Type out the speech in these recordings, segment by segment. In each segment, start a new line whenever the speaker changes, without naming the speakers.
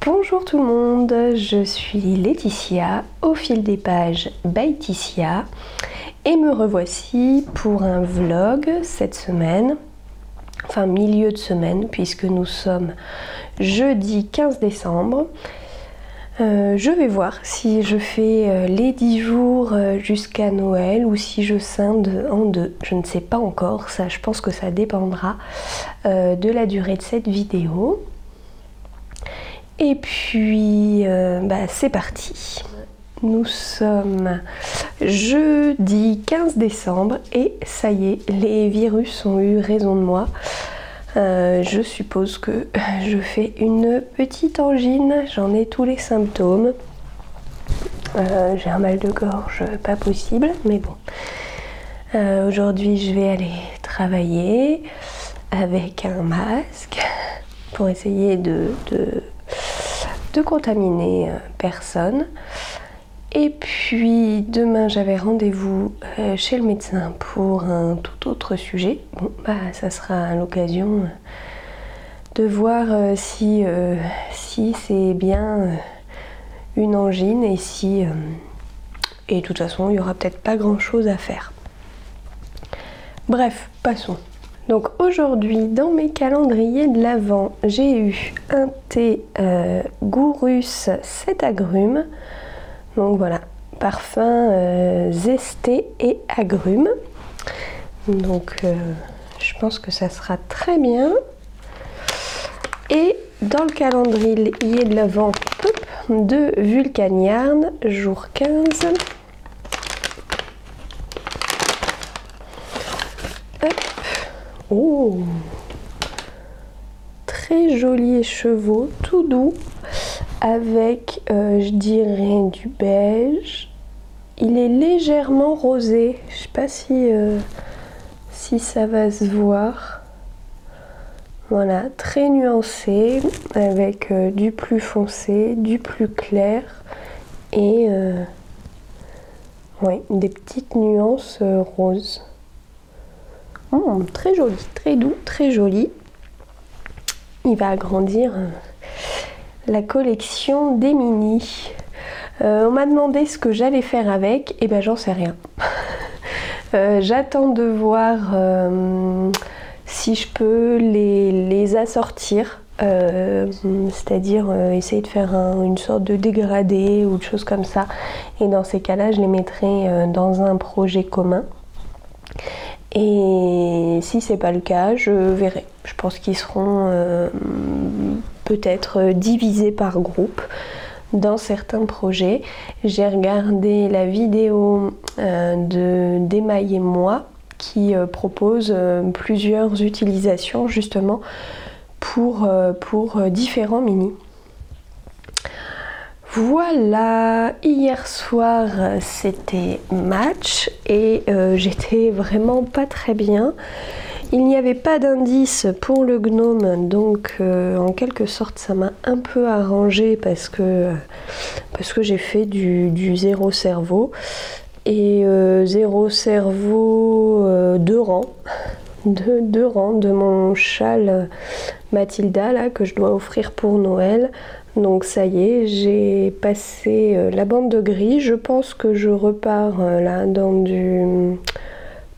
Bonjour tout le monde, je suis Laetitia, au fil des pages by Ticia, et me revoici pour un vlog cette semaine, enfin milieu de semaine puisque nous sommes jeudi 15 décembre. Je vais voir si je fais les 10 jours jusqu'à Noël ou si je scinde en deux. Je ne sais pas encore, ça je pense que ça dépendra de la durée de cette vidéo. Et puis c'est parti. Nous sommes jeudi 15 décembre et ça y est, les virus ont eu raison de moi. Je suppose que je fais une petite angine, j'en ai tous les symptômes. J'ai un mal de gorge pas possible, mais bon. Aujourd'hui je vais aller travailler avec un masque pour essayer de contaminer personne. Et puis demain j'avais rendez-vous chez le médecin pour un tout autre sujet. Bon ça sera l'occasion de voir si c'est bien une angine et si et de toute façon il y aura peut-être pas grand chose à faire. Bref, passons. Donc aujourd'hui dans mes calendriers de l'Avent, j'ai eu un thé Gourus 7 agrumes. Donc voilà, parfum zesté et agrumes. Donc je pense que ça sera très bien. Et dans le calendrier de l'Avent de Vulcaniarn, jour 15. Hop. Oh, très joli écheveau, tout doux, avec je dirais du beige. Il est légèrement rosé, je sais pas si ça va se voir. Voilà, très nuancé, avec du plus foncé, du plus clair et ouais, des petites nuances roses. Très joli, très doux, très joli. Il va agrandir la collection des mini. On m'a demandé ce que j'allais faire avec, et ben j'en sais rien. J'attends de voir si je peux les assortir, c'est-à-dire essayer de faire une sorte de dégradé ou de choses comme ça. Et dans ces cas-là, je les mettrai dans un projet commun. Et si c'est pas le cas, je verrai. Je pense qu'ils seront peut-être divisés par groupe dans certains projets. J'ai regardé la vidéo d'Emaille et moi qui propose plusieurs utilisations justement pour différents mini. Voilà, hier soir c'était match et j'étais vraiment pas très bien. Il n'y avait pas d'indice pour le gnome, donc en quelque sorte ça m'a un peu arrangé parce que j'ai fait du zéro cerveau. Et zéro cerveau, 2 rangs. Deux rangs de mon châle Mathilda là, que je dois offrir pour Noël. Donc ça y est, j'ai passé la bande de gris. Je pense que je repars là dans du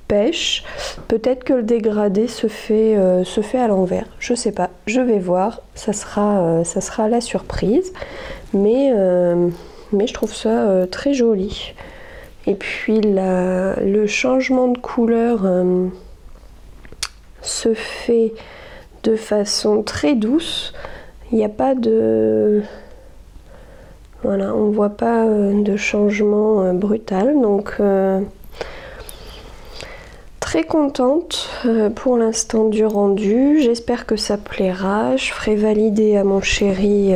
pêche. Peut-être que le dégradé se fait à l'envers. Je sais pas, je vais voir. Ça sera la surprise. Mais je trouve ça très joli. Et puis le changement de couleur se fait de façon très douce. Il n'y a pas de... Voilà, on voit pas de changement brutal. Donc très contente pour l'instant du rendu. J'espère que ça plaira. Je ferai valider à mon chéri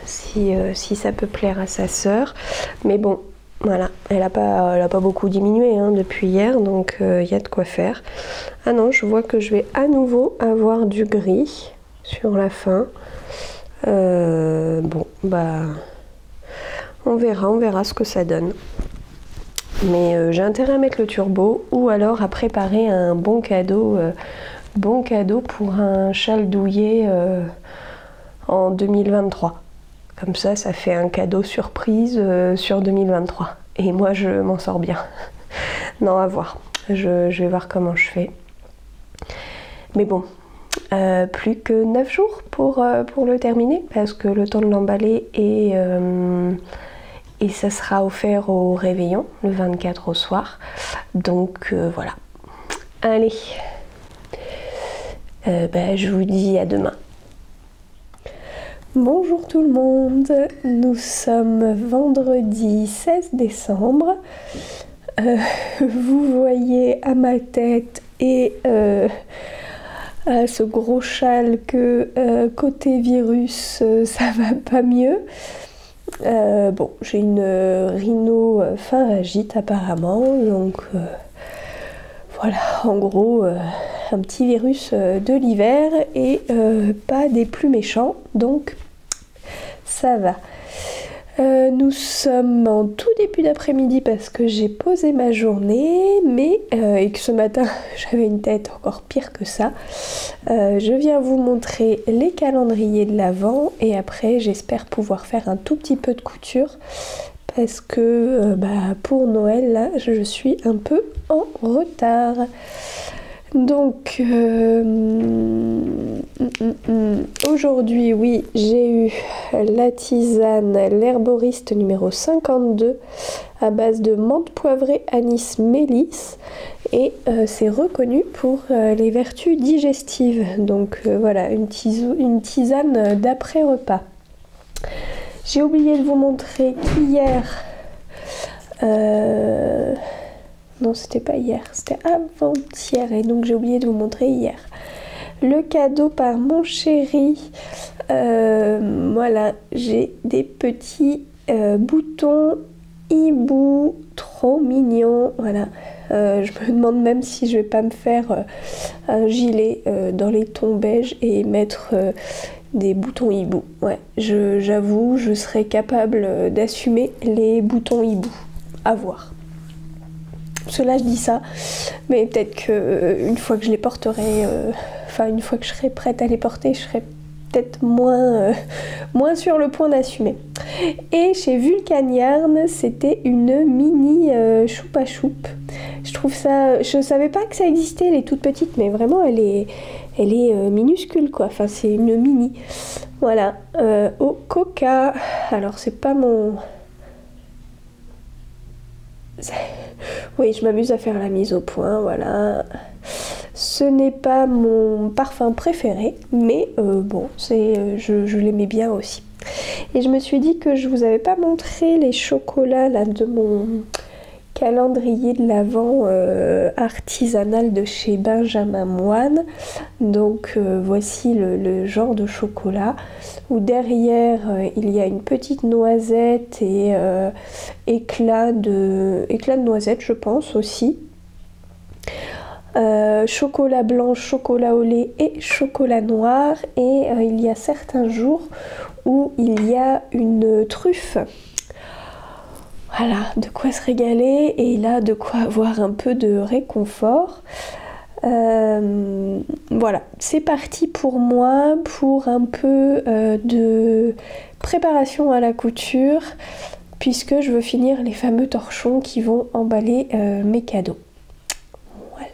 si ça peut plaire à sa sœur. Mais bon, voilà, elle a pas beaucoup diminué hein, depuis hier, donc il y a de quoi faire. Ah non, je vois que je vais à nouveau avoir du gris sur la fin. Bon, on verra ce que ça donne. Mais j'ai intérêt à mettre le turbo ou alors à préparer un bon cadeau pour un châle douillet en 2023. Comme ça fait un cadeau surprise sur 2023. Et moi, je m'en sors bien. Non, à voir. Je vais voir comment je fais. Mais bon, plus que 9 jours pour le terminer, parce que le temps de l'emballer et ça sera offert au réveillon, le 24 au soir. Donc voilà. Allez, je vous dis à demain. Bonjour tout le monde, nous sommes vendredi 16 décembre. Vous voyez à ma tête et à ce gros châle que côté virus ça va pas mieux. Bon, j'ai une rhinopharyngite apparemment, donc voilà, en gros un petit virus de l'hiver et pas des plus méchants, donc ça va. Nous sommes en tout début d'après-midi parce que j'ai posé ma journée, mais et que ce matin j'avais une tête encore pire que ça. Je viens vous montrer les calendriers de l'Avent et après j'espère pouvoir faire un tout petit peu de couture parce que pour Noël là je suis un peu en retard. Donc aujourd'hui, oui, j'ai eu la tisane l'herboriste numéro 52 à base de menthe poivrée, anis, mélisse et c'est reconnu pour les vertus digestives. Donc voilà, une tisane d'après repas. J'ai oublié de vous montrer qu'hier non, c'était pas hier, c'était avant-hier et donc j'ai oublié de vous montrer hier. Le cadeau par mon chéri, voilà, j'ai des petits boutons hibou, trop mignons, voilà. Je me demande même si je vais pas me faire un gilet dans les tons beige et mettre des boutons hibou. Ouais, j'avoue, je serais capable d'assumer les boutons hibou. À voir. Cela je dis ça, mais peut-être qu'une fois que je les porterai, une fois que je serai prête à les porter, je serai peut-être moins sur le point d'assumer. Et chez Vulcaniarn, c'était une mini choupa choupe. Je trouve ça, je savais pas que ça existait, elle est toute petite, mais vraiment elle est minuscule quoi. Enfin c'est une mini. Voilà, au coca. Alors c'est pas mon. Oui, je m'amuse à faire la mise au point, voilà. Ce n'est pas mon parfum préféré, mais bon, je l'aimais bien aussi. Et je me suis dit que je vous avais pas montré les chocolats là de mon calendrier de l'Avent artisanal de chez Benjamin Moine. Donc voici le genre de chocolat où derrière il y a une petite noisette et éclat de noisette je pense aussi. Chocolat blanc, chocolat au lait et chocolat noir et il y a certains jours où il y a une truffe. Voilà, de quoi se régaler et là de quoi avoir un peu de réconfort. Voilà, c'est parti pour moi pour un peu de préparation à la couture puisque je veux finir les fameux torchons qui vont emballer mes cadeaux. Voilà.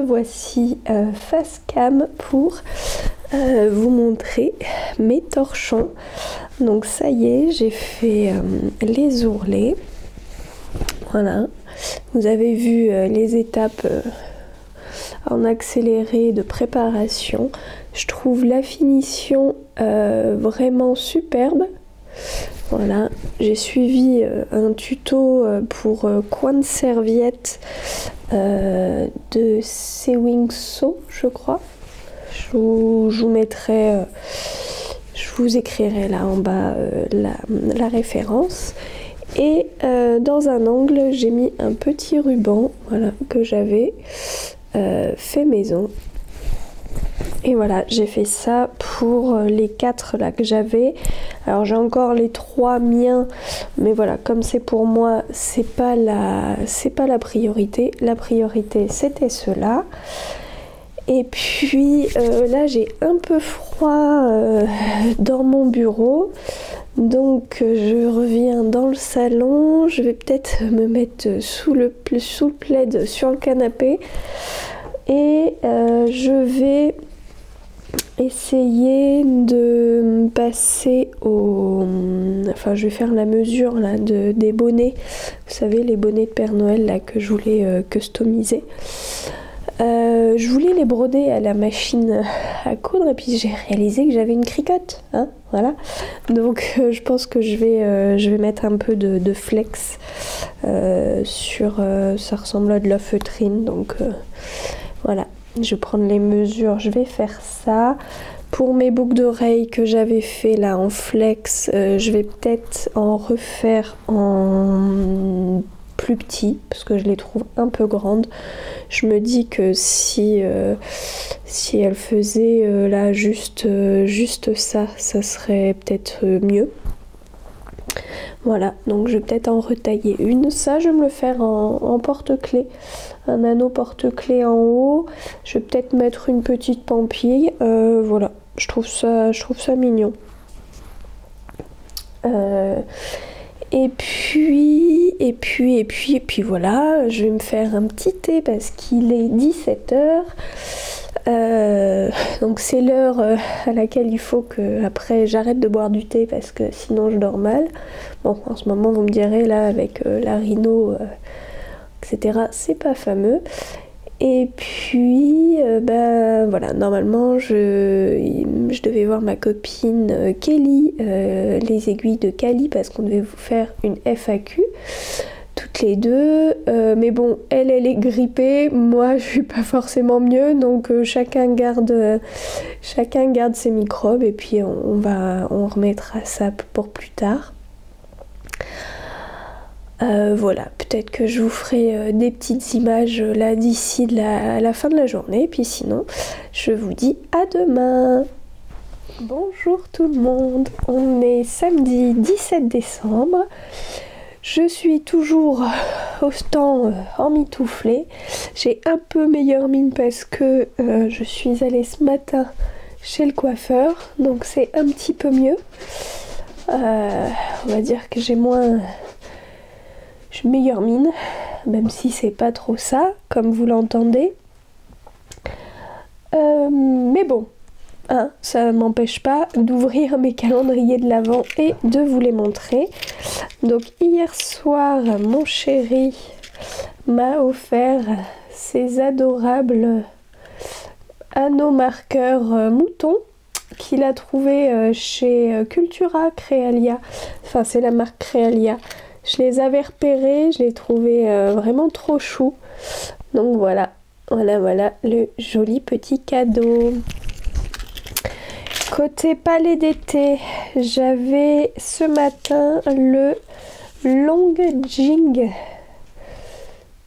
revoici face cam pour vous montrer mes torchons. Donc ça y est, j'ai fait les ourlets. Voilà, vous avez vu les étapes en accéléré de préparation. Je trouve la finition vraiment superbe. Voilà, j'ai suivi un tuto pour coin de serviette de Sewing Sew, je crois. Je vous mettrai, je vous écrirai là en bas la référence. Et dans un angle, j'ai mis un petit ruban, voilà, que j'avais fait maison. Et voilà, j'ai fait ça pour les 4 là que j'avais. Alors j'ai encore les 3 miens, mais voilà, comme c'est pour moi, c'est pas la priorité. La priorité, c'était ceux-là. Et puis là, j'ai un peu froid dans mon bureau. Donc je reviens dans le salon. Je vais peut-être me mettre sous le plaid sur le canapé. Et je vais essayer de passer au... Enfin, je vais faire la mesure là, des bonnets. Vous savez, les bonnets de Père Noël là, que je voulais customiser. Je voulais les broder à la machine à coudre et puis j'ai réalisé que j'avais une cricotte. Hein, voilà. Donc je pense que je vais mettre un peu de flex sur... ça ressemble à de la feutrine. Donc voilà. Je vais prendre les mesures, je vais faire ça. Pour mes boucles d'oreilles que j'avais fait là en flex, je vais peut-être en refaire en plus petit parce que je les trouve un peu grandes. Je me dis que si elle faisait là juste ça serait peut-être mieux. Voilà, donc je vais peut-être en retailler une. Ça, je vais me le faire en porte-clés. Un anneau porte-clés en haut. Je vais peut-être mettre une petite pampille. Voilà, je trouve ça mignon. Et puis voilà, je vais me faire un petit thé parce qu'il est 17h. Donc c'est l'heure à laquelle il faut que après j'arrête de boire du thé parce que sinon je dors mal. Bon, en ce moment vous me direz là avec la rhino, etc. c'est pas fameux. Et puis voilà, normalement je devais voir ma copine Kelly, les aiguilles de Cali parce qu'on devait vous faire une FAQ. Toutes les deux, mais bon, elle est grippée, moi je suis pas forcément mieux, donc chacun garde ses microbes et puis on remettra ça pour plus tard. Voilà, peut-être que je vous ferai des petites images là d'ici la fin de la journée, puis sinon je vous dis à demain. Bonjour tout le monde, on est samedi 17 décembre. Je suis toujours au stand emmitouflée. J'ai un peu meilleure mine parce que je suis allée ce matin chez le coiffeur. Donc c'est un petit peu mieux. On va dire que j'ai meilleure mine. Même si c'est pas trop ça, comme vous l'entendez. Mais bon. Hein, ça m'empêche pas d'ouvrir mes calendriers de l'Avent et de vous les montrer. Donc hier soir, mon chéri m'a offert ces adorables anneaux marqueurs moutons qu'il a trouvé chez Cultura Crealia. Enfin, c'est la marque Crealia. Je les avais repérés, je les trouvais vraiment trop choux. Donc voilà le joli petit cadeau. Côté palais d'été, j'avais ce matin le Long Jing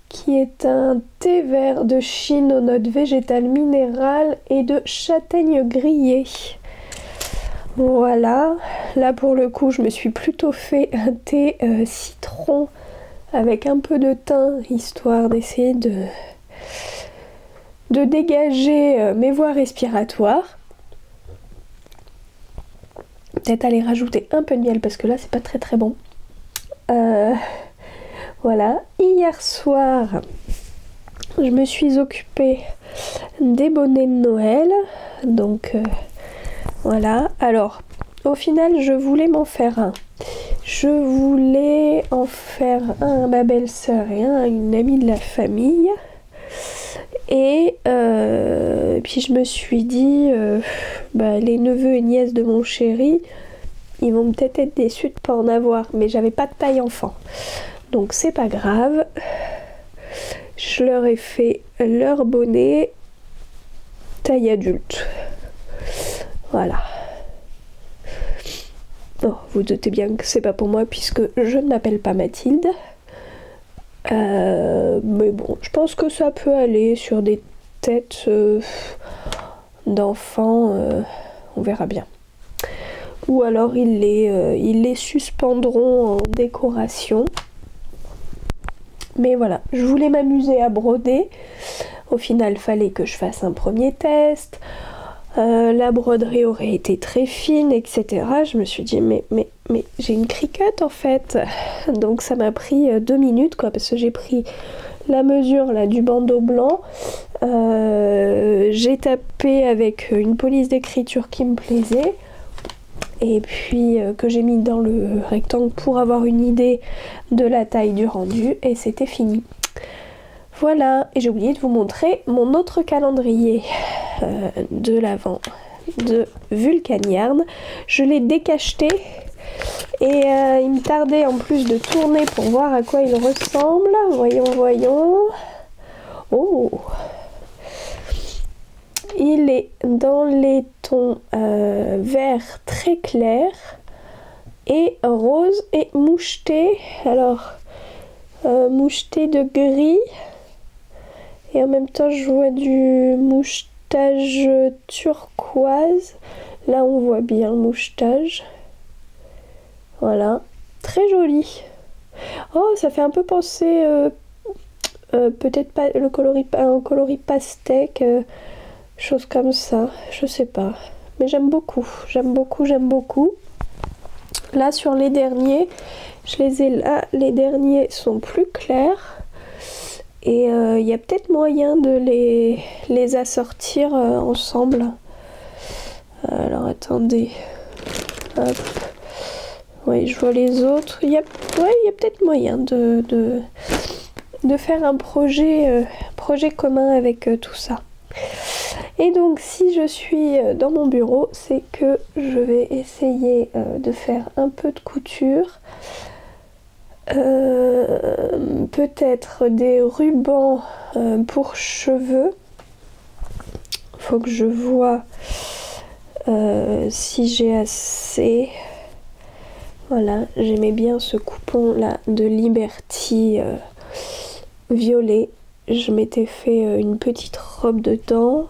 qui est un thé vert de Chine aux notes végétales minérales et de châtaigne grillée. Voilà, là pour le coup je me suis plutôt fait un thé citron avec un peu de thym histoire d'essayer de dégager mes voies respiratoires. Peut-être aller rajouter un peu de miel parce que là c'est pas très très bon. Voilà, hier soir je me suis occupée des bonnets de Noël. Donc voilà. Alors au final je voulais m'en faire un. Je voulais en faire un à ma belle-sœur et un à une amie de la famille. Et puis je me suis dit, les neveux et nièces de mon chéri, ils vont peut-être être déçus de pas en avoir. Mais j'avais pas de taille enfant. Donc c'est pas grave. Je leur ai fait leur bonnet taille adulte. Voilà. Oh, vous doutez bien que c'est pas pour moi puisque je ne m'appelle pas Mathilde. Mais bon, je pense que ça peut aller sur des têtes d'enfants. On verra bien. Ou alors ils les suspendront en décoration. Mais voilà, je voulais m'amuser à broder. Au final, il fallait que je fasse un premier test. La broderie aurait été très fine, etc. Je me suis dit, mais j'ai une cricotte en fait. Donc ça m'a pris 2 minutes, quoi, parce que j'ai pris la mesure là, du bandeau blanc. J'ai tapé avec une police d'écriture qui me plaisait. Et puis que j'ai mis dans le rectangle pour avoir une idée de la taille du rendu. Et c'était fini. Voilà, et j'ai oublié de vous montrer mon autre calendrier de l'Avent de Vulcaniarn. Je l'ai décacheté et il me tardait en plus de tourner pour voir à quoi il ressemble. Voyons. Oh! Il est dans les tons vert très clair et rose et moucheté. Alors, moucheté de gris. Et en même temps, je vois du mouchetage turquoise. Là, on voit bien le mouchetage. Voilà. Très joli. Oh, ça fait un peu penser... peut-être pas un coloris pastèque. Chose comme ça. Je sais pas. Mais j'aime beaucoup. J'aime beaucoup. Là, sur les derniers, je les ai là. Les derniers sont plus clairs. Et il y a peut-être moyen de les assortir ensemble. Alors attendez. Hop. Oui, je vois les autres. Il y a peut-être moyen de faire un projet commun avec tout ça. Et donc si je suis dans mon bureau, c'est que je vais essayer de faire un peu de couture. Peut-être des rubans pour cheveux. Faut que je vois si j'ai assez. Voilà, j'aimais bien ce coupon là de Liberty violet. Je m'étais fait une petite robe dedans.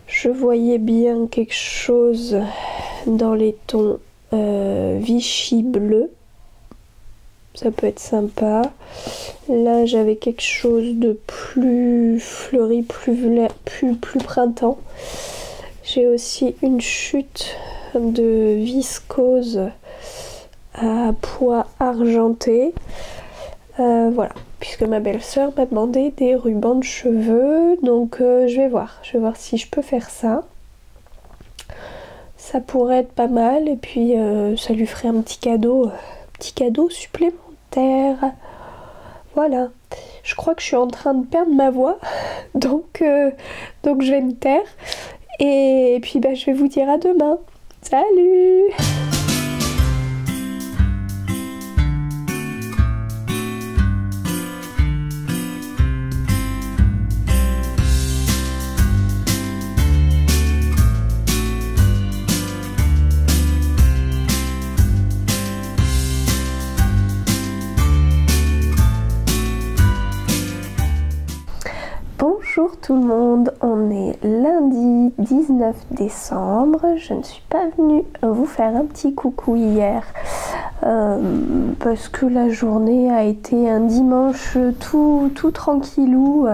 Je voyais bien quelque chose dans les tons Vichy bleu. Ça peut être sympa. Là, j'avais quelque chose de plus fleuri, plus printemps. J'ai aussi une chute de viscose à pois argenté. Voilà, puisque ma belle-sœur m'a demandé des rubans de cheveux. Donc, je vais voir si je peux faire ça. Ça pourrait être pas mal. Et puis, ça lui ferait un petit cadeau supplémentaire. Voilà, je crois que je suis en train de perdre ma voix, donc je vais me taire et puis je vais vous dire à demain. Salut! Bonjour tout le monde, on est lundi 19 décembre, je ne suis pas venue vous faire un petit coucou hier parce que la journée a été un dimanche tout tranquillou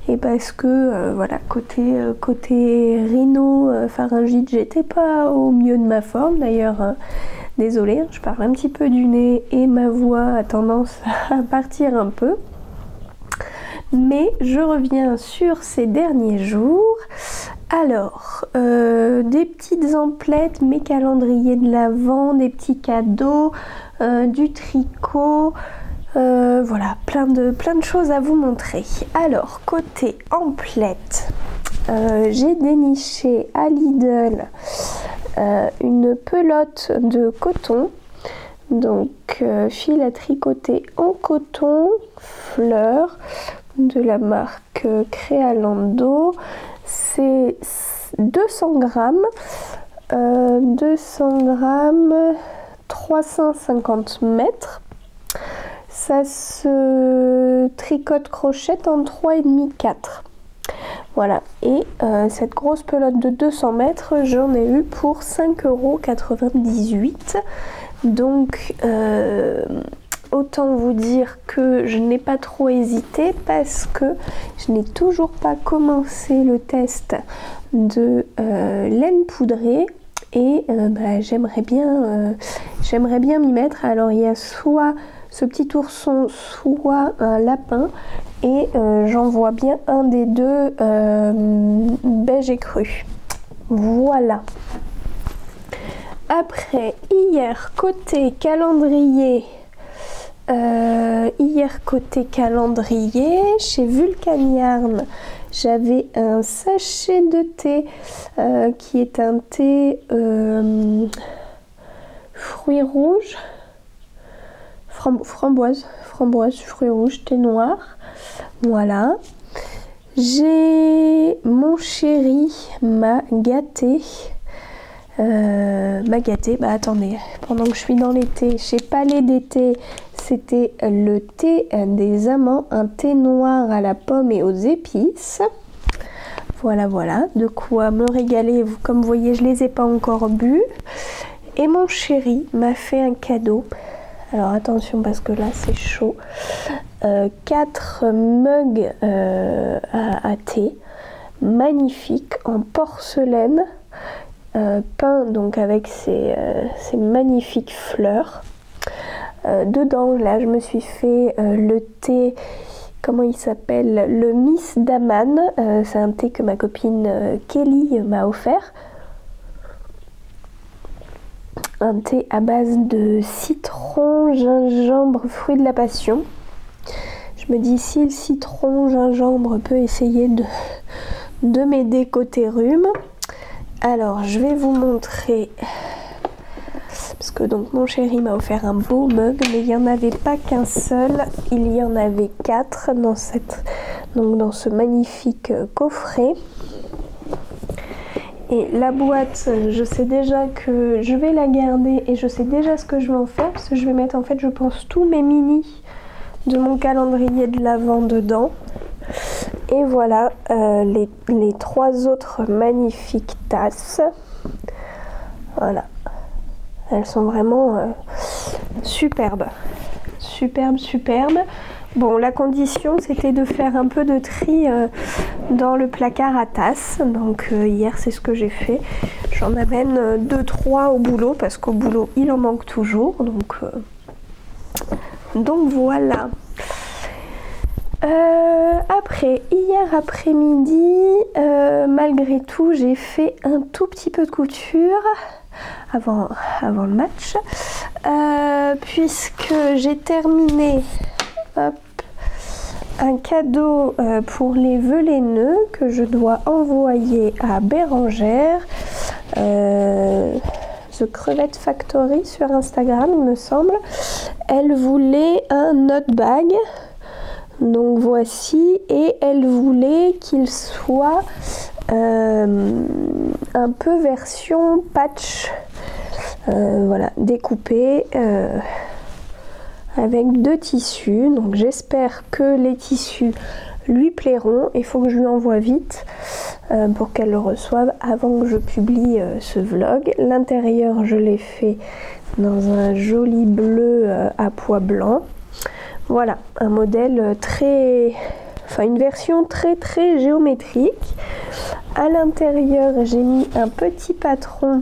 et parce que voilà, côté rhino-pharyngite, j'étais pas au mieux de ma forme. D'ailleurs, désolée, je parle un petit peu du nez et ma voix a tendance à partir un peu. mais je reviens sur ces derniers jours. Alors, des petites emplettes, mes calendriers de l'Avent, des petits cadeaux, du tricot, voilà, plein de choses à vous montrer. Alors, côté emplettes, j'ai déniché à Lidl une pelote de coton, donc fil à tricoter en coton, fleurs, de la marque Crealando. C'est 200 grammes, 350 mètres. Ça se tricote crochette en 3,5-4. Voilà, et cette grosse pelote de 200 mètres, j'en ai eu pour 5,98 €. Donc, autant vous dire que je n'ai pas trop hésité parce que je n'ai toujours pas commencé le test de laine poudrée et j'aimerais bien m'y mettre. Alors il y a soit ce petit ourson, soit un lapin et j'en vois bien un des deux beige écru. Voilà. Après, hier côté calendrier, chez Vulcan Yarn, j'avais un sachet de thé qui est un thé fruits rouges, framboise, fruits rouges, thé noir. Voilà. J'ai mon chéri m'a gâté. Attendez, pendant que je suis dans les thés, chez Palais d'été, c'était le thé des amants, un thé noir à la pomme et aux épices. Voilà, de quoi me régaler. Comme vous voyez, je les ai pas encore bu. Et mon chéri m'a fait un cadeau. Alors attention parce que là c'est chaud. 4 mugs à thé, magnifiques, en porcelaine. Peint donc avec ces magnifiques fleurs. Dedans, là, je me suis fait le thé, comment il s'appelle, le Miss Daman. C'est un thé que ma copine Kelly m'a offert. Un thé à base de citron, gingembre, fruit de la passion. Je me dis, si le citron, gingembre peut essayer de m'aider côté rhume. Alors, je vais vous montrer, parce que donc mon chéri m'a offert un beau mug, mais il n'y en avait pas qu'un seul, il y en avait 4 dans ce magnifique coffret. Et la boîte, je sais déjà que je vais la garder et je sais déjà ce que je vais en faire, parce que je vais mettre en fait, je pense, tous mes mini de mon calendrier de l'Avent dedans. Et voilà les 3 autres magnifiques tasses. Voilà. Elles sont vraiment superbes. Superbes. Bon, la condition, c'était de faire un peu de tri dans le placard à tasses. Donc hier, c'est ce que j'ai fait. J'en amène 2-3 au boulot, parce qu'au boulot, il en manque toujours. Donc voilà. Après, hier après-midi, malgré tout, j'ai fait un tout petit peu de couture avant le match, puisque j'ai terminé un cadeau pour les vœux laineux que je dois envoyer à Bérangère, The Crevette Factory sur Instagram, il me semble. Elle voulait un note bag. Donc voici, et elle voulait qu'il soit un peu version patch, voilà, découpé avec 2 tissus. Donc j'espère que les tissus lui plairont. Il faut que je lui envoie vite pour qu'elle le reçoive avant que je publie ce vlog. L'intérieur, je l'ai fait dans un joli bleu à pois blanc. Voilà, un modèle une version très géométrique. À l'intérieur, j'ai mis un petit patron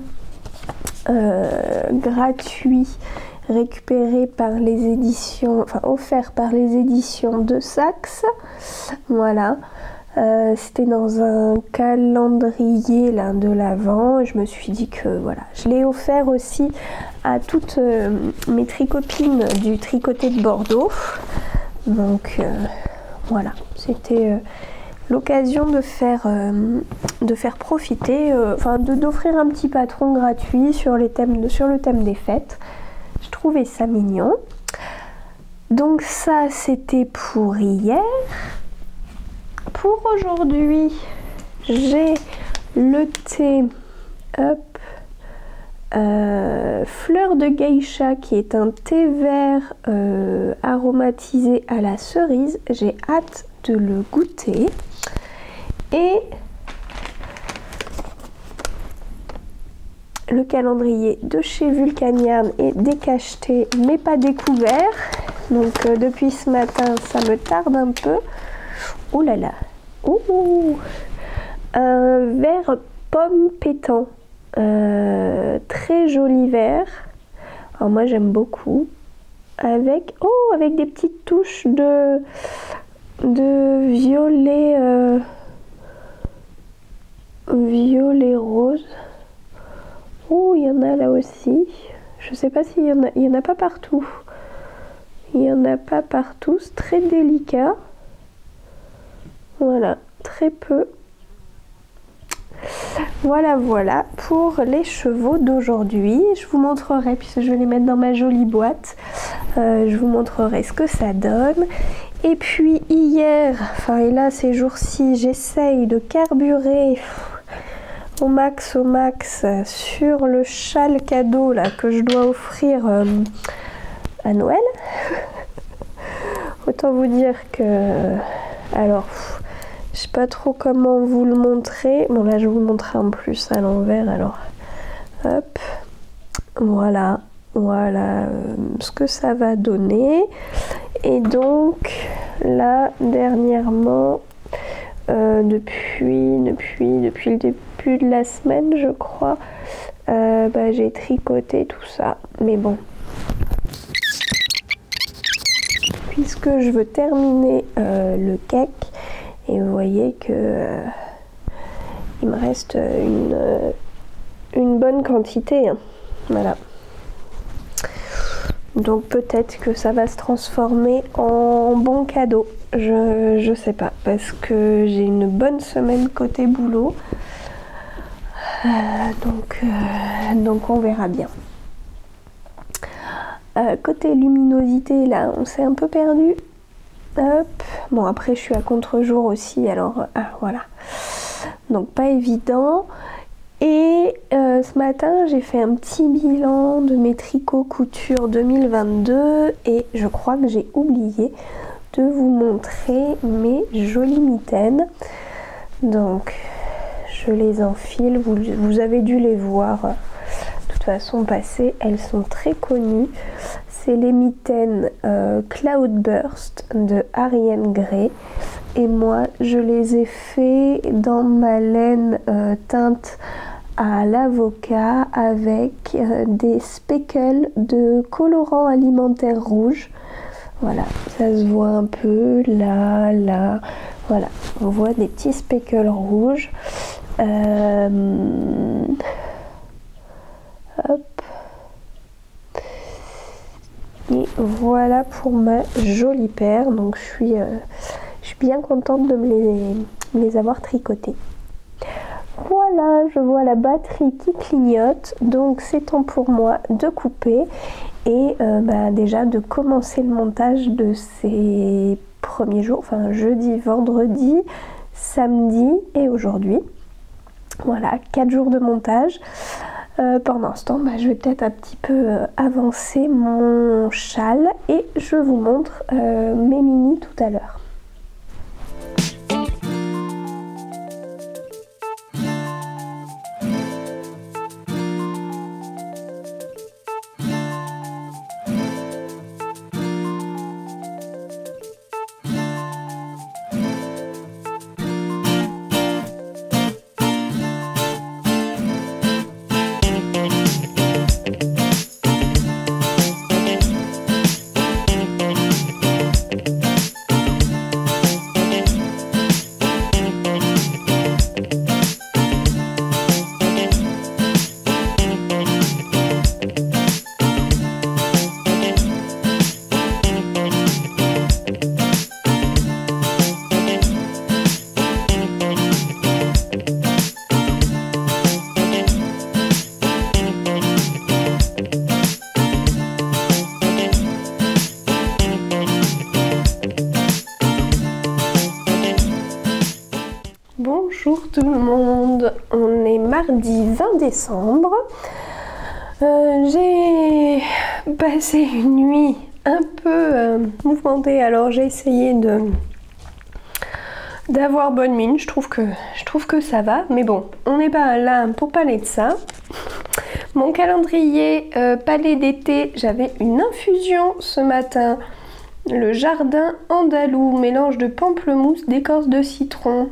gratuit récupéré par les éditions, enfin offert par les éditions de Saxe. Voilà. C'était dans un calendrier là, de l'Avent. Je me suis dit que voilà, je l'ai offert aussi à toutes mes tricopines du tricoté de Bordeaux. Donc voilà, c'était l'occasion de faire profiter, d'offrir un petit patron gratuit sur le thème des fêtes. Je trouvais ça mignon. Donc ça, c'était pour hier. Pour aujourd'hui, j'ai le thé fleur de geisha qui est un thé vert aromatisé à la cerise. J'ai hâte de le goûter. Et le calendrier de chez Vulcanian est décacheté mais pas découvert. Donc depuis ce matin, ça me tarde un peu. Oh là là. Ouh. Un vert pomme pétant. Très joli vert. Alors moi j'aime beaucoup. Avec des petites touches de violet violet rose. Oh, il y en a là aussi. Je sais pas s'il y en a. Il y en a pas partout. Il y en a pas partout. C'est très délicat. Voilà, très peu. Voilà pour les chevaux d'aujourd'hui. Je vous montrerai, puisque je vais les mettre dans ma jolie boîte, je vous montrerai ce que ça donne. Et puis hier, et là ces jours-ci, j'essaye de carburer au max sur le châle cadeau là, que je dois offrir à Noël. Autant vous dire que... Alors... je sais pas trop comment vous le montrer. Bon là je vais vous le montrer en plus à l'envers. Alors hop, voilà ce que ça va donner. Et donc là dernièrement, depuis le début de la semaine je crois, j'ai tricoté tout ça. Mais bon, puisque je veux terminer le cake. Et vous voyez que il me reste une bonne quantité. Hein. Voilà. Donc peut-être que ça va se transformer en bon cadeau. Je sais pas. Parce que j'ai une bonne semaine côté boulot. Donc on verra bien. Côté luminosité, là, on s'est un peu perdu. Hop. Bon, après je suis à contre-jour aussi, alors voilà, donc pas évident. Et ce matin j'ai fait un petit bilan de mes tricots couture 2022 et je crois que j'ai oublié de vous montrer mes jolies mitaines. Donc je les enfile, vous avez dû les voir de toute façon passer, elles sont très connues. C'est les mitaines Cloudburst de Ariane Gray. Et moi, je les ai fait dans ma laine teinte à l'avocat avec des speckles de colorant alimentaire rouge. Voilà, ça se voit un peu là. Voilà, on voit des petits speckles rouges. Hop. Et voilà pour ma jolie paire. Donc je suis bien contente de me les avoir tricotées. Voilà, je vois la batterie qui clignote. Donc c'est temps pour moi de couper et déjà de commencer le montage de ces premiers jours. Enfin jeudi, vendredi, samedi et aujourd'hui. Voilà, 4 jours de montage. Pendant ce temps, je vais peut-être un petit peu avancer mon châle et je vous montre mes mini tout à l'heure. tout le monde, on est mardi 20 décembre. J'ai passé une nuit un peu mouvementée, alors j'ai essayé d'avoir bonne mine. Je trouve que ça va, mais bon, on n'est pas là pour parler de ça. Mon calendrier palais d'été, j'avais une infusion ce matin. Le jardin andalou, mélange de pamplemousse, d'écorce de citron.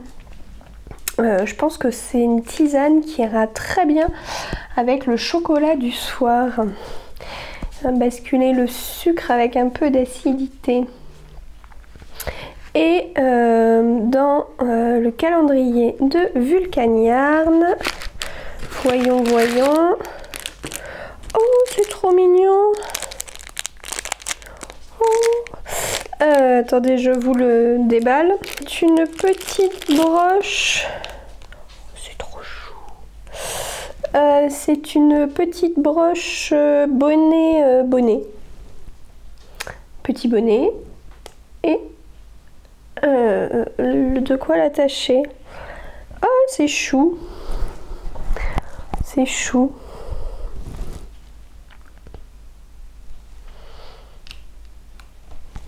Je pense que c'est une tisane qui ira très bien avec le chocolat du soir. Basculer le sucre avec un peu d'acidité. Et dans le calendrier de Vulcaniarn, voyons. Oh, c'est trop mignon. Attendez, je vous le déballe. C'est une petite broche. C'est trop chou. C'est une petite broche bonnet. Petit bonnet. Et de quoi l'attacher. Oh, c'est chou. C'est chou.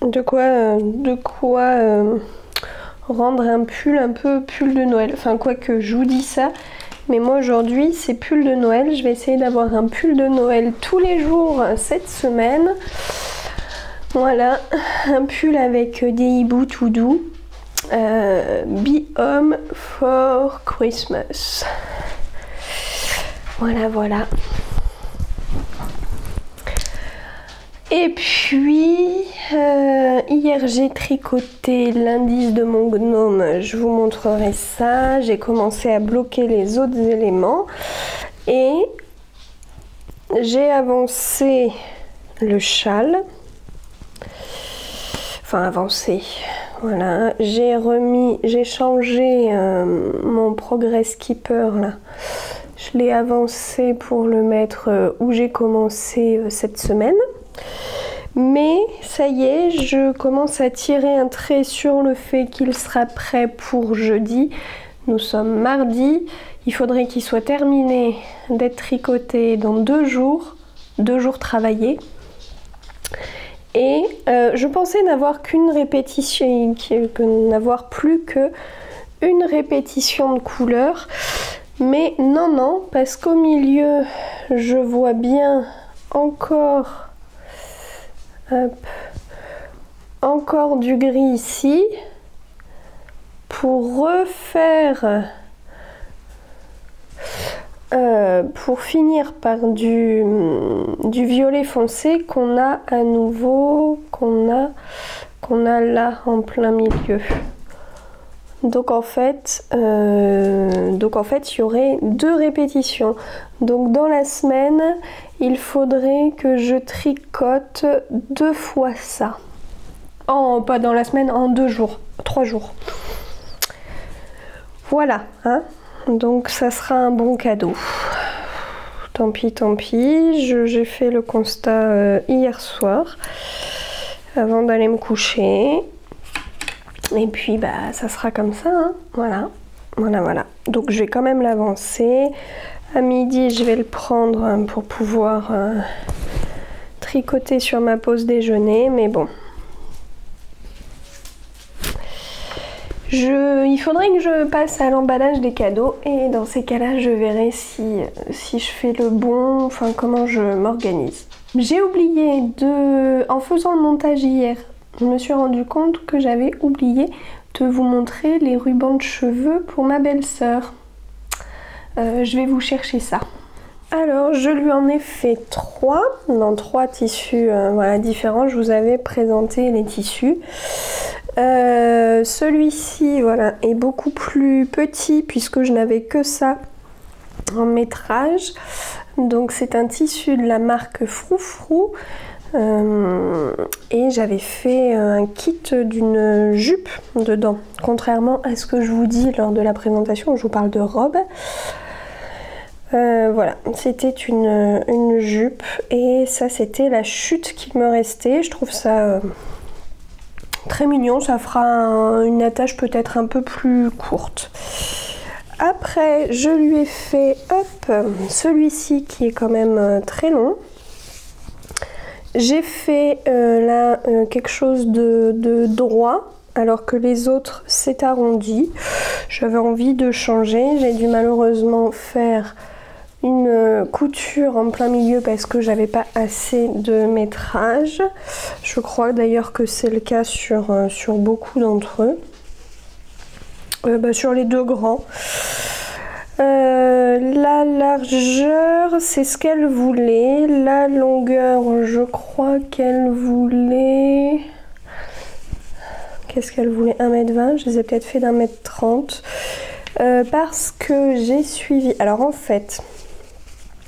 De quoi rendre un pull un peu pull de Noël. Enfin, quoi que je vous dis ça, mais moi aujourd'hui c'est pull de Noël. Je vais essayer d'avoir un pull de Noël tous les jours cette semaine. Voilà, un pull avec des hiboux tout doux. Be Home for Christmas. Voilà. Et puis, hier j'ai tricoté l'indice de mon gnome, je vous montrerai ça. J'ai commencé à bloquer les autres éléments et j'ai avancé le châle. Enfin avancé, voilà. J'ai changé mon Progress Keeper là. Je l'ai avancé pour le mettre où j'ai commencé cette semaine. Mais ça y est, je commence à tirer un trait sur le fait qu'il sera prêt pour jeudi. Nous sommes mardi, il faudrait qu'il soit terminé d'être tricoté dans 2 jours travaillés. Et je pensais n'avoir qu'une répétition, n'avoir plus qu'une répétition de couleurs. Mais non, parce qu'au milieu, je vois bien encore du gris ici pour refaire pour finir par du violet foncé qu'on a à nouveau qu'on a là en plein milieu. Donc en fait il y aurait 2 répétitions. Donc dans la semaine, il faudrait que je tricote 2 fois ça. Pas dans la semaine, en 2 jours, 3 jours. Voilà, hein. Donc ça sera un bon cadeau. Tant pis. J'ai fait le constat hier soir avant d'aller me coucher. Et puis bah ça sera comme ça, hein. Voilà. Donc je vais quand même l'avancer. À midi je vais le prendre pour pouvoir tricoter sur ma pause déjeuner, mais bon. Il faudrait que je passe à l'emballage des cadeaux et dans ces cas-là je verrai si je fais le bon, enfin comment je m'organise. J'ai oublié en faisant le montage hier, je me suis rendu compte que j'avais oublié de vous montrer les rubans de cheveux pour ma belle-sœur. Je vais vous chercher ça. Alors je lui en ai fait 3 dans 3 tissus différents. Je vous avais présenté les tissus. Celui-ci est beaucoup plus petit puisque je n'avais que ça en métrage. Donc c'est un tissu de la marque Froufrou. Et j'avais fait un kit d'une jupe dedans, contrairement à ce que je vous dis lors de la présentation où je vous parle de robe. Voilà, c'était une jupe et ça c'était la chute qui me restait. Je trouve ça très mignon, ça fera une attache peut-être un peu plus courte. Après, je lui ai fait, hop, celui-ci qui est quand même très long. J'ai fait là quelque chose de droit, alors que les autres c'est arrondi. J'avais envie de changer. J'ai dû malheureusement faire une couture en plein milieu parce que j'avais pas assez de métrage. Je crois d'ailleurs que c'est le cas sur beaucoup d'entre eux. Sur les deux grands. La largeur, c'est ce qu'elle voulait. La longueur, je crois qu'elle voulait... Qu'est-ce qu'elle voulait? 1m20, je les ai peut-être fait d'1m30. Parce que j'ai suivi... Alors en fait,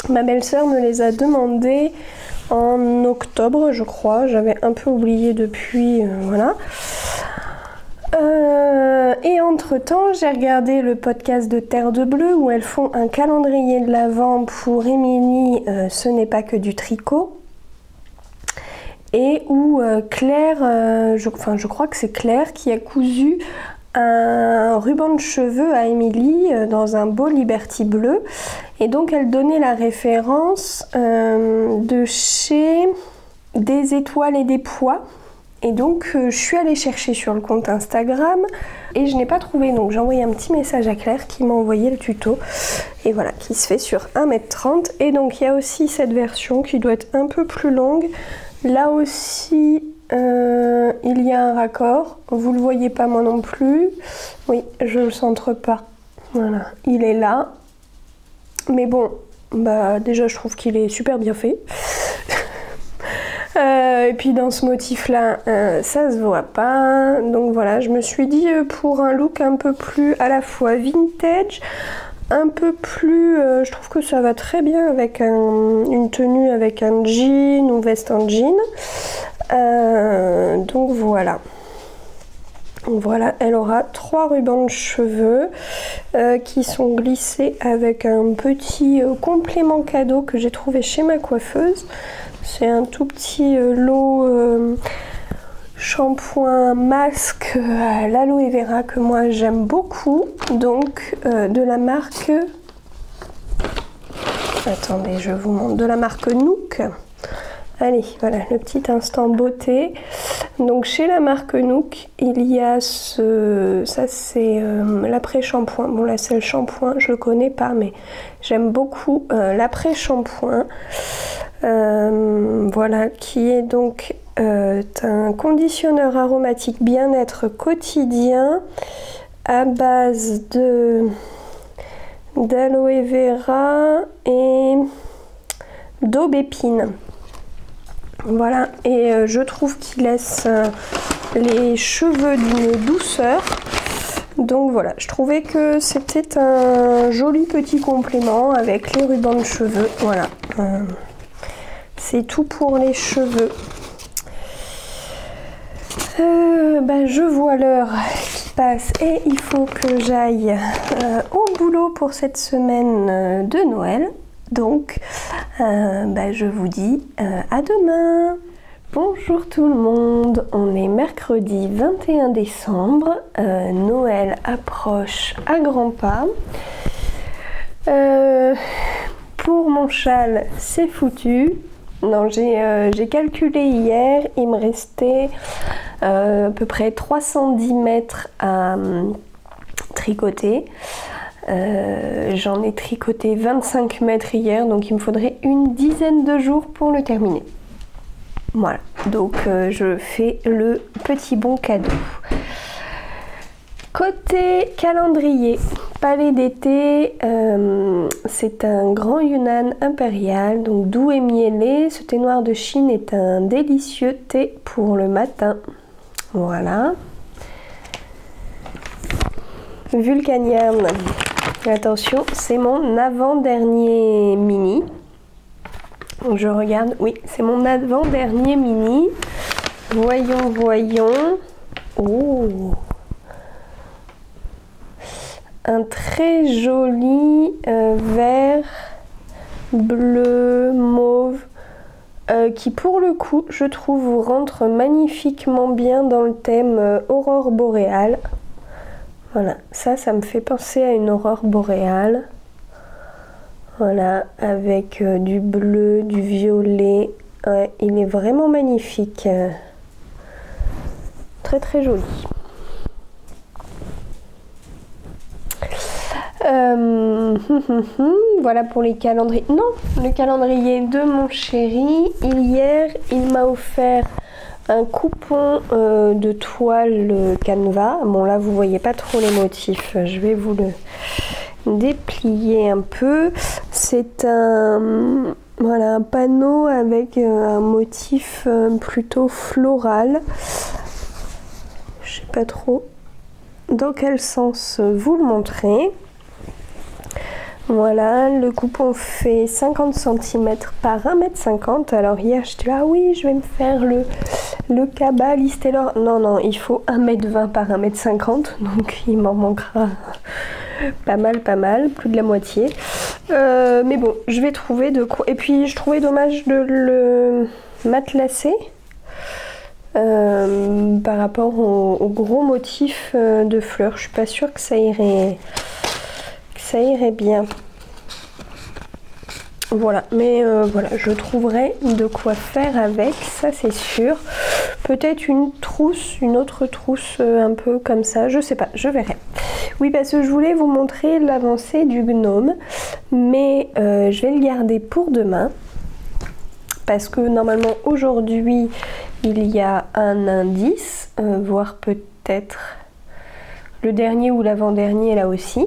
ma belle-sœur me les a demandés en octobre, je crois. J'avais un peu oublié depuis, voilà. Et entre-temps, j'ai regardé le podcast de Terre de Bleu où elles font un calendrier de l'Avent pour Émilie, ce n'est pas que du tricot. Et où Claire, je crois que c'est Claire qui a cousu un ruban de cheveux à Émilie dans un beau Liberty bleu. Et donc elle donnait la référence de chez Des Étoiles et des Pois. Et donc je suis allée chercher sur le compte Instagram et je n'ai pas trouvé, donc j'ai envoyé un petit message à Claire qui m'a envoyé le tuto et voilà, qui se fait sur 1m30. Et donc il y a aussi cette version qui doit être un peu plus longue. Là aussi il y a un raccord, vous le voyez pas moi non plus, oui je le centre pas, voilà, il est là, mais bon déjà je trouve qu'il est super bien fait. Et puis dans ce motif là ça se voit pas, donc voilà, je me suis dit pour un look un peu plus à la fois vintage, un peu plus, je trouve que ça va très bien avec une tenue avec un jean ou veste en jean, donc voilà. Voilà, elle aura 3 rubans de cheveux qui sont glissés avec un petit complément cadeau que j'ai trouvé chez ma coiffeuse. C'est un tout petit lot shampoing masque à l'aloe vera que moi j'aime beaucoup. Donc de la marque... Attendez, je vous montre. De la marque Nook. Allez, voilà, le petit instant beauté. Donc chez la marque Nook, il y a ça c'est l'après-shampoing. Bon là c'est le shampoing, je le connais pas, mais j'aime beaucoup l'après-shampoing. Voilà, qui est donc un conditionneur aromatique bien-être quotidien à base d'aloe vera et d'aubépine. Voilà, et je trouve qu'il laisse les cheveux d'une douceur. Donc voilà, je trouvais que c'était un joli petit complément avec les rubans de cheveux. Voilà, c'est tout pour les cheveux. Je vois l'heure qui passe et il faut que j'aille au boulot pour cette semaine de Noël. Donc, je vous dis à demain. Bonjour tout le monde, on est mercredi 21 décembre, Noël approche à grands pas. Pour mon châle, c'est foutu. Non, j'ai calculé hier, il me restait à peu près 310 mètres à tricoter. J'en ai tricoté 25 mètres hier, donc il me faudrait une dizaine de jours pour le terminer. Voilà, donc je fais le petit bon cadeau. Côté calendrier, palais d'été, c'est un grand Yunnan impérial, donc doux et miellé. Ce thé noir de Chine est un délicieux thé pour le matin. Voilà. Vulcanian, attention, c'est mon avant-dernier mini. Je regarde, oui, c'est mon avant-dernier mini. Voyons, voyons. Oh! Un très joli vert, bleu, mauve, qui pour le coup, je trouve, rentre magnifiquement bien dans le thème aurore boréale. Voilà, ça me fait penser à une aurore boréale. Voilà, avec du bleu, du violet. Ouais, il est vraiment magnifique. Très très joli. Voilà pour les calendriers. Non, le calendrier de mon chéri. Hier, il m'a offert un coupon de toile Canva. Bon là, vous voyez pas trop les motifs. Je vais vous le déplier un peu. C'est un panneau avec un motif plutôt floral. Je sais pas trop dans quel sens vous le montrer. Voilà, le coupon fait 50 cm par 1,50 m. Alors hier, j'étais là, oui, je vais me faire le cabas, l'Istelor. Non, il faut 1,20 m par 1,50 m. Donc il m'en manquera pas mal, plus de la moitié. Mais bon, je vais trouver de quoi. Et puis, je trouvais dommage de le matelassé par rapport au gros motif de fleurs. Je suis pas sûre que ça irait bien. Voilà, mais voilà, je trouverai de quoi faire avec, ça c'est sûr. Peut-être une autre trousse un peu comme ça, je sais pas, je verrai. Oui, parce que je voulais vous montrer l'avancée du gnome, mais je vais le garder pour demain. Parce que normalement aujourd'hui, il y a un indice, voire peut-être le dernier ou l'avant-dernier là aussi.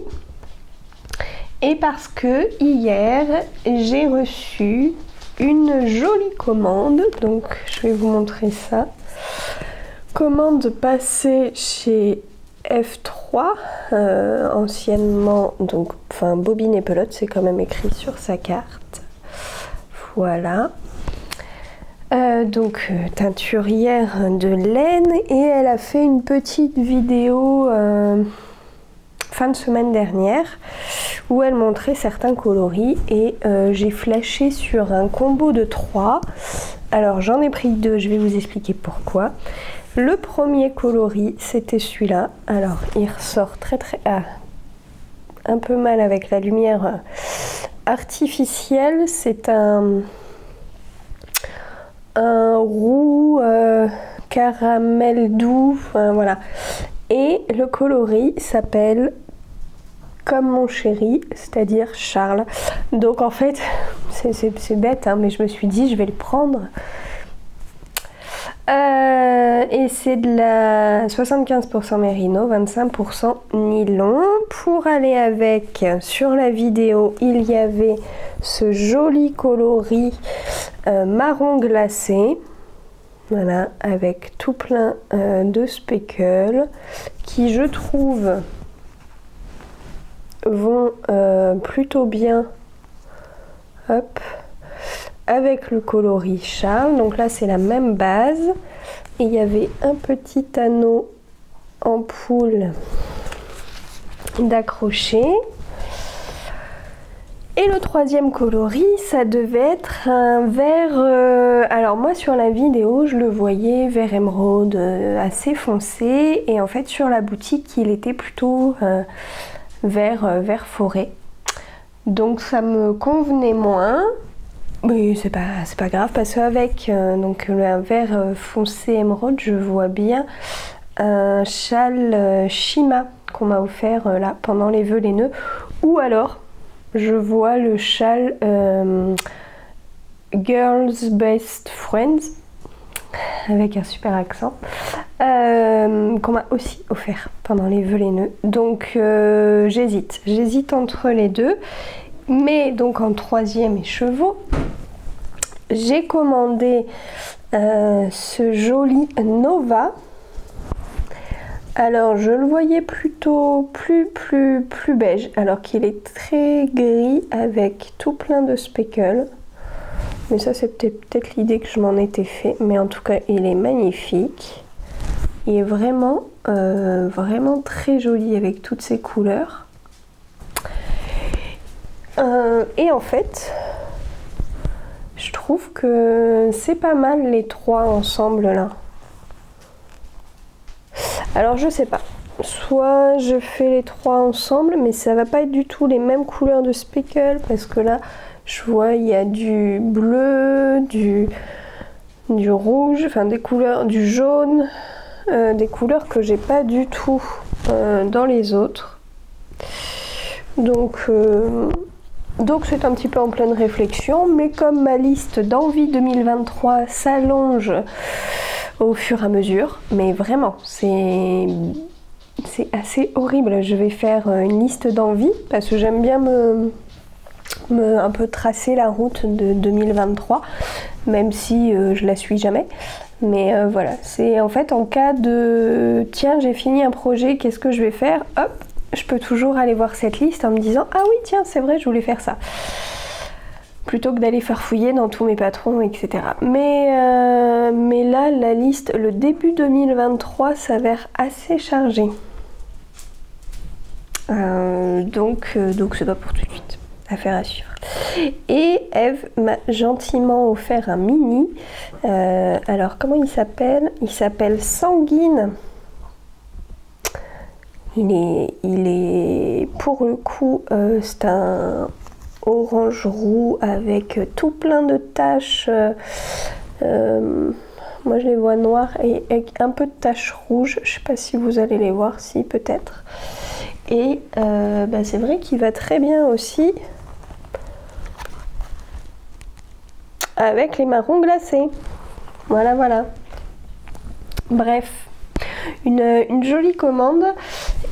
Et parce que hier, j'ai reçu une jolie commande, donc je vais vous montrer ça. Commande passée chez F3, anciennement, donc, enfin Bobine et Pelote, c'est quand même écrit sur sa carte. Voilà. Donc teinturière de laine, et elle a fait une petite vidéo fin de semaine dernière où elle montrait certains coloris, et j'ai flashé sur un combo de 3. Alors j'en ai pris 2, je vais vous expliquer pourquoi. Le premier coloris, c'était celui-là. Alors il ressort un peu mal avec la lumière artificielle. C'est un roux caramel doux, voilà. Et le coloris s'appelle Comme mon chéri, c'est-à-dire Charles. Donc en fait, c'est bête, hein, mais je me suis dit, je vais le prendre. Et c'est de la 75% mérino, 25% nylon. Pour aller avec, sur la vidéo, il y avait ce joli coloris marron glacé. Voilà, avec tout plein de speckles qui, je trouve, vont plutôt bien, hop, avec le coloris Charles. Donc là, c'est la même base. Et il y avait un petit anneau en poule d'accrocher. Et le troisième coloris, ça devait être un vert... alors moi, sur la vidéo, je le voyais vert émeraude assez foncé. Et en fait, sur la boutique, il était plutôt vert forêt. Donc ça me convenait moins. Mais c'est pas grave, parce qu'avec donc un vert foncé émeraude, je vois bien un châle Shima qu'on m'a offert là pendant les vœux laineux. Ou alors, je vois le châle Girls Best Friends, avec un super accent, qu'on m'a aussi offert pendant les vœux laineux. Donc j'hésite entre les deux. Mais donc en troisième écheveau, j'ai commandé ce joli Nova. Alors je le voyais plutôt plus beige, alors qu'il est très gris avec tout plein de speckles. Mais ça, c'est peut-être l'idée que je m'en étais fait. Mais en tout cas, il est magnifique. Il est vraiment très joli avec toutes ces couleurs. Et en fait, je trouve que c'est pas mal les trois ensemble là. Alors je sais pas. soit je fais les trois ensemble, mais ça va pas être du tout les mêmes couleurs de speckle parce que là je vois il y a du bleu, du rouge, enfin des couleurs, du jaune, des couleurs que j'ai pas du tout dans les autres. Donc c'est un petit peu en pleine réflexion, mais comme ma liste d'envie 2023 s'allonge au fur et à mesure, mais vraiment c'est assez horrible. Je vais faire une liste d'envie parce que j'aime bien un peu tracer la route de 2023, même si je la suis jamais. Mais voilà, c'est en fait en cas de tiens, j'ai fini un projet, qu'est-ce que je vais faire? Hop, je peux toujours aller voir cette liste en me disant ah oui tiens c'est vrai je voulais faire ça, plutôt que d'aller farfouiller dans tous mes patrons etc. Mais là la liste, le début 2023 s'avère assez chargé, donc c'est pas pour tout de suite, affaire à suivre. Et Eve m'a gentiment offert un mini, alors comment il s'appelle? Il s'appelle Sanguine. Il est pour le coup, c'est un orange roux avec tout plein de taches. Moi je les vois noirs et avec un peu de taches rouges. Je sais pas si vous allez les voir, si peut-être. Et c'est vrai qu'il va très bien aussi avec les marrons glacés. Voilà, voilà. Bref. Une jolie commande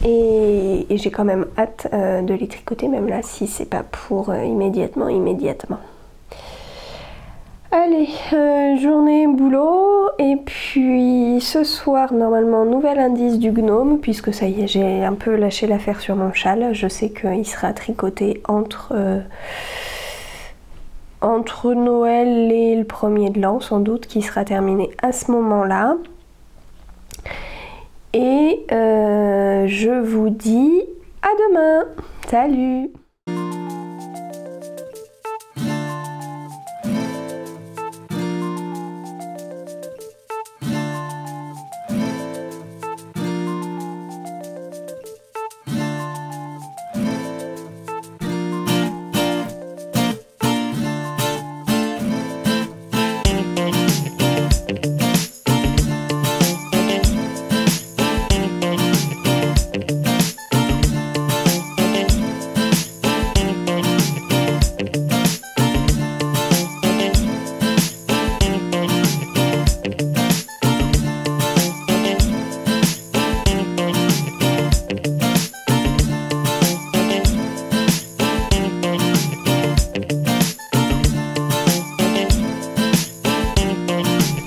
et j'ai quand même hâte de les tricoter, même là si c'est pas pour immédiatement. Allez, journée boulot, et puis ce soir normalement nouvel indice du gnome, puisque ça y est j'ai un peu lâché l'affaire sur mon châle. Je sais qu'il sera tricoté entre Noël et le 1er de l'an sans doute, qui sera terminé à ce moment-là. Et je vous dis à demain. Salut!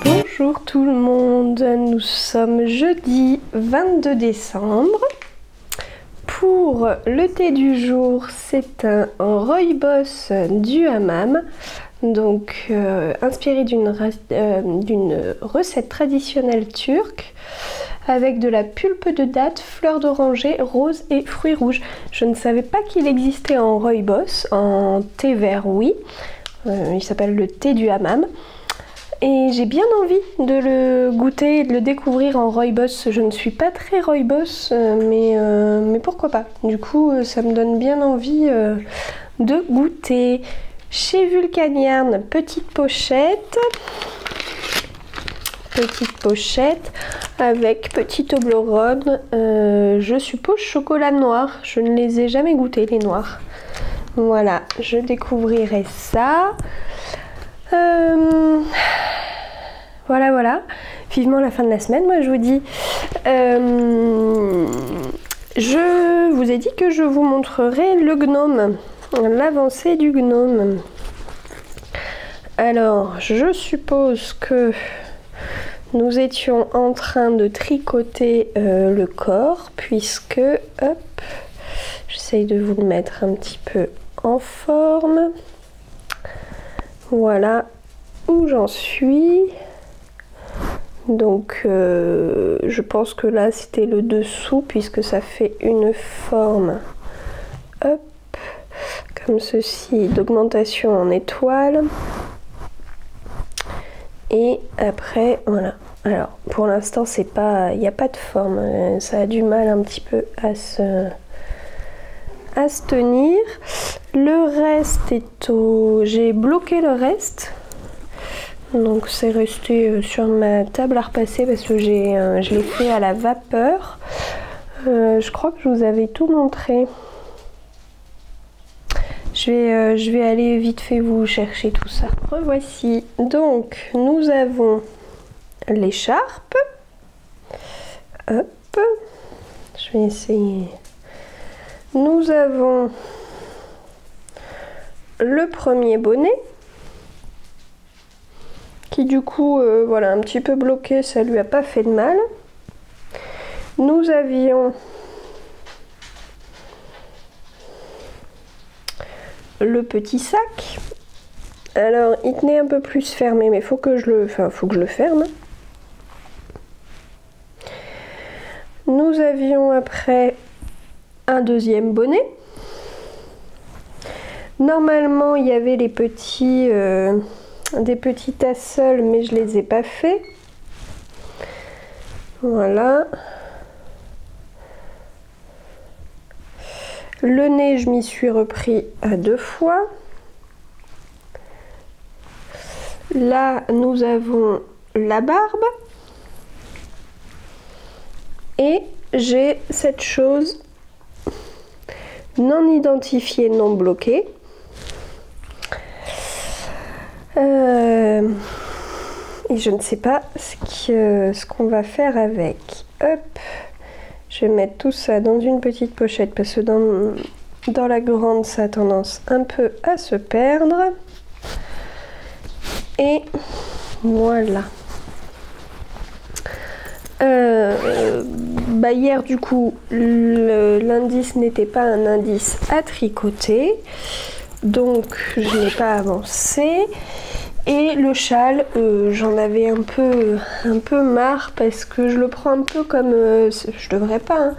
Bonjour tout le monde, nous sommes jeudi 22 décembre. Pour le thé du jour, c'est un rooibos du hammam, donc inspiré d'une recette traditionnelle turque avec de la pulpe de date, fleurs d'oranger, rose et fruits rouges. Je ne savais pas qu'il existait en rooibos, en thé vert oui, il s'appelle le thé du hammam. Et j'ai bien envie de le goûter et de le découvrir en rooibos. Je ne suis pas très rooibos, mais pourquoi pas. Du coup, ça me donne bien envie de goûter. Chez Vulcaniarn, petite pochette avec petit Toblerone. Je suppose chocolat noir. Je ne les ai jamais goûtés, les noirs. Voilà, je découvrirai ça. Voilà, vivement la fin de la semaine, moi je vous dis. Je vous ai dit que je vous montrerai le gnome, l'avancée du gnome. Alors, je suppose que nous étions en train de tricoter le corps, puisque, hop, j'essaye de vous le mettre un petit peu en forme. Voilà où j'en suis. Donc je pense que là c'était le dessous, puisque ça fait une forme, hop, comme ceci, d'augmentation en étoile. Et après, voilà, Alors pour l'instant c'est pas, il n'y a pas de forme, ça a du mal un petit peu à se tenir. Le reste est au... J'ai bloqué le reste. Donc c'est resté sur ma table à repasser parce que je l'ai fait à la vapeur. Je crois que je vous avais tout montré. Je vais aller vite fait vous chercher tout ça. Revoici. Donc nous avons l'écharpe. Hop. Je vais essayer. Nous avons le premier bonnet qui du coup voilà, un petit peu bloqué, ça lui a pas fait de mal. Nous avions le petit sac. Alors il tenait un peu plus fermé, mais faut que je le ferme. Nous avions après un deuxième bonnet. Normalement il y avait les petits des petits tasseaux, mais je les ai pas fait. Voilà. Le nez, je m'y suis repris à 2 fois. Là, nous avons la barbe. Et j'ai cette chose non identifiée, non bloquée. Et je ne sais pas ce qu'on va faire avec. Hop, je vais mettre tout ça dans une petite pochette parce que dans la grande ça a tendance un peu à se perdre. Et voilà. Hier du coup l'indice n'était pas un indice à tricoter, donc je n'ai pas avancé. Et le châle, j'en avais un peu marre parce que je le prends un peu comme, je devrais pas, hein,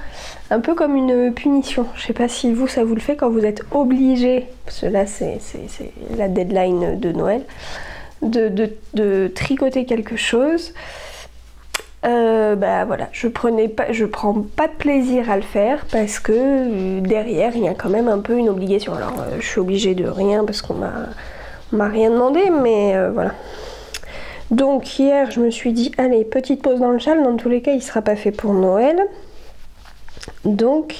un peu comme une punition. Je sais pas si vous, ça vous le fait quand vous êtes obligé, parce que là c'est la deadline de Noël, de tricoter quelque chose. Bah voilà, je prends pas de plaisir à le faire parce que derrière il y a quand même un peu une obligation. Alors je suis obligée de rien parce qu'on m'a rien demandé, mais voilà. Donc hier je me suis dit allez, petite pause dans le châle, dans tous les cas il sera pas fait pour Noël. Donc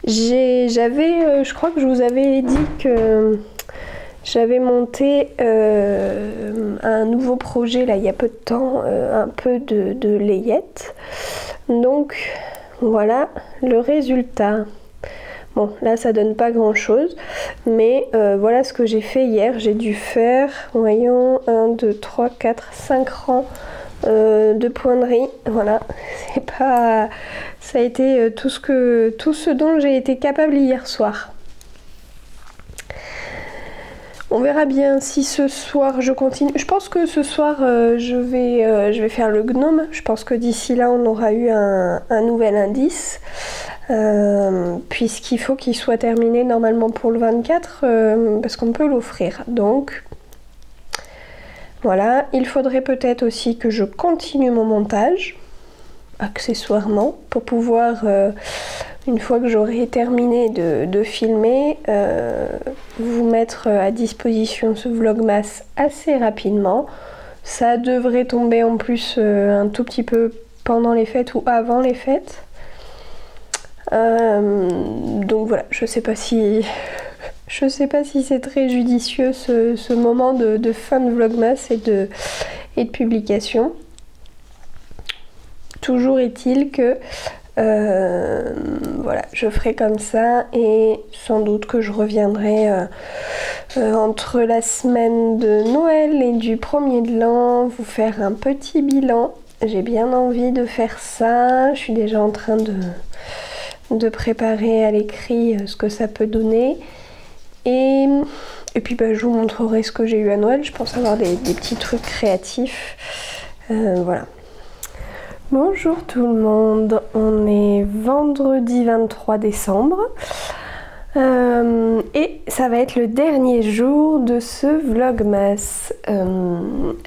je crois que je vous avais dit que j'avais monté un nouveau projet là il y a peu de temps, un peu de layette. Donc voilà le résultat. Bon là ça donne pas grand chose, mais voilà ce que j'ai fait hier. J'ai dû faire, voyons, 1, 2, 3, 4, 5 rangs de pointerie. Voilà, c'est pas, ça a été tout ce dont j'ai été capable hier soir. On verra bien si ce soir je continue. Je pense que ce soir je vais faire le gnome. Je pense que d'ici là on aura eu un nouvel indice. Puisqu'il faut qu'il soit terminé normalement pour le 24 parce qu'on peut l'offrir. Donc voilà, il faudrait peut-être aussi que je continue mon montage accessoirement pour pouvoir une fois que j'aurai terminé de filmer vous mettre à disposition ce vlogmas assez rapidement. Ça devrait tomber en plus un tout petit peu pendant les fêtes ou avant les fêtes. Donc voilà, je sais pas si c'est très judicieux ce moment de fin de vlogmas et de publication. Toujours est-il que voilà, je ferai comme ça et sans doute que je reviendrai entre la semaine de Noël et du 1er de l'an vous faire un petit bilan. J'ai bien envie de faire ça, je suis déjà en train de préparer à l'écrit ce que ça peut donner. Et puis bah, je vous montrerai ce que j'ai eu à Noël. Je pense avoir des petits trucs créatifs. Voilà. Bonjour tout le monde. On est vendredi 23 décembre. Et ça va être le dernier jour de ce vlogmas.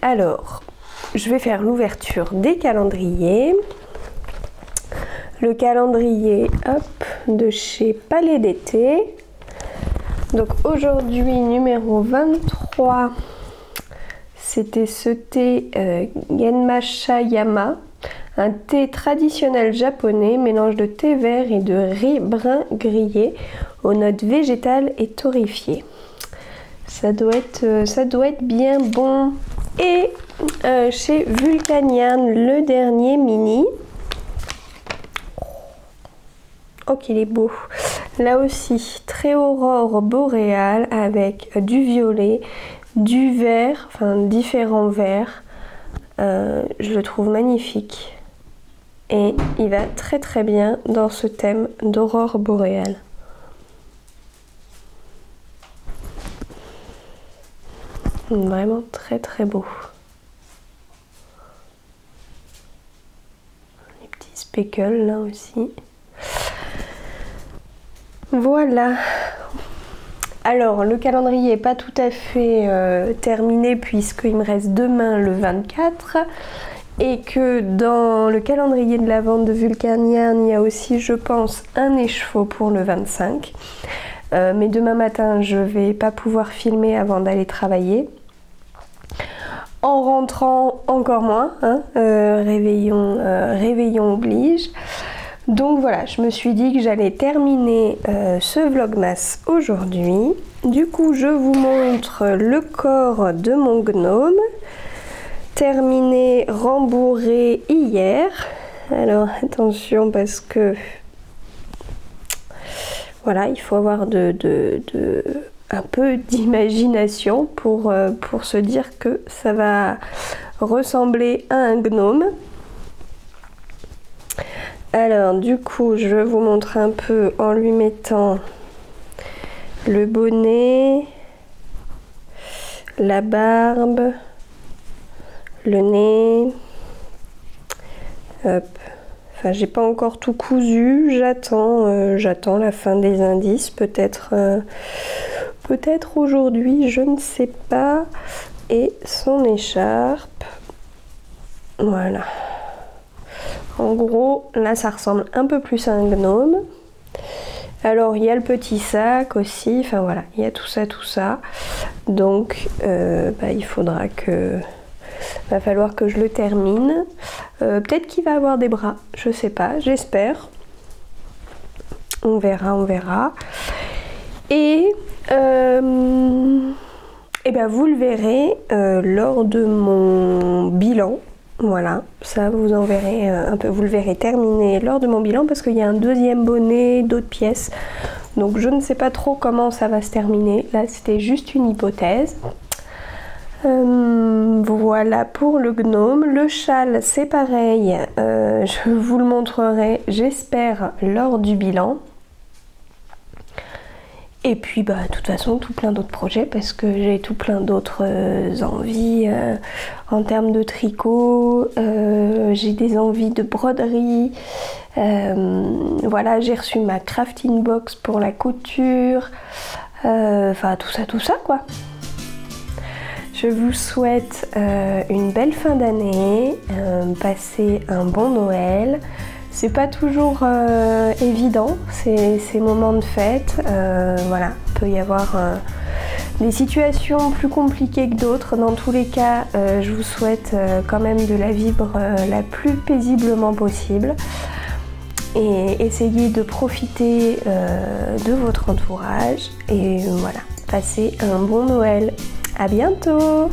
Alors, je vais faire l'ouverture des calendriers. Le calendrier, hop, de chez Palais d'été. Donc aujourd'hui, numéro 23, c'était ce thé Genmashayama, un thé traditionnel japonais, mélange de thé vert et de riz brun grillé aux notes végétales et torréfiées. Ça doit être bien bon. Et chez Vulcanian, le dernier mini. Oh qu'il est beau. Là aussi, très aurore boréale avec du violet, du vert, enfin différents verts. Je le trouve magnifique. Et il va très très bien dans ce thème d'aurore boréale. Vraiment très très beau. Les petits speckles là aussi. Voilà. Alors le calendrier n'est pas tout à fait terminé puisqu'il me reste demain le 24 et que dans le calendrier de la vente de Vulcanian il y a aussi je pense un écheveau pour le 25. Mais demain matin je vais pas pouvoir filmer avant d'aller travailler. En rentrant encore moins, hein, réveillon oblige. Donc voilà, je me suis dit que j'allais terminer ce vlogmas aujourd'hui. Du coup, je vous montre le corps de mon gnome. Terminé, rembourré hier. Alors attention parce que voilà, il faut avoir un peu d'imagination pour se dire que ça va ressembler à un gnome. Alors du coup je vous montre un peu en lui mettant le bonnet, la barbe, le nez, hop. Enfin j'ai pas encore tout cousu, j'attends la fin des indices, peut-être aujourd'hui, je ne sais pas. Et son écharpe, voilà. En gros, là ça ressemble un peu plus à un gnome. Alors il y a le petit sac aussi, enfin voilà, il y a tout ça. Donc il va falloir que je le termine. Peut-être qu'il va avoir des bras, je sais pas, j'espère. On verra. Et vous le verrez lors de mon bilan. Voilà, ça vous en verrez un peu, vous le verrez terminé lors de mon bilan parce qu'il y a un deuxième bonnet, d'autres pièces. Donc je ne sais pas trop comment ça va se terminer. Là c'était juste une hypothèse. Voilà pour le gnome. Le châle c'est pareil, je vous le montrerai j'espère lors du bilan. Et puis de toute façon tout plein d'autres projets parce que j'ai tout plein d'autres envies en termes de tricot, j'ai des envies de broderie, voilà j'ai reçu ma crafting box pour la couture, enfin tout ça quoi. Je vous souhaite une belle fin d'année, passez un bon Noël. C'est pas toujours évident, ces moments de fête. Voilà, il peut y avoir des situations plus compliquées que d'autres. Dans tous les cas, je vous souhaite quand même de la vivre la plus paisiblement possible. Et essayez de profiter de votre entourage. Et voilà, passez un bon Noël. À bientôt!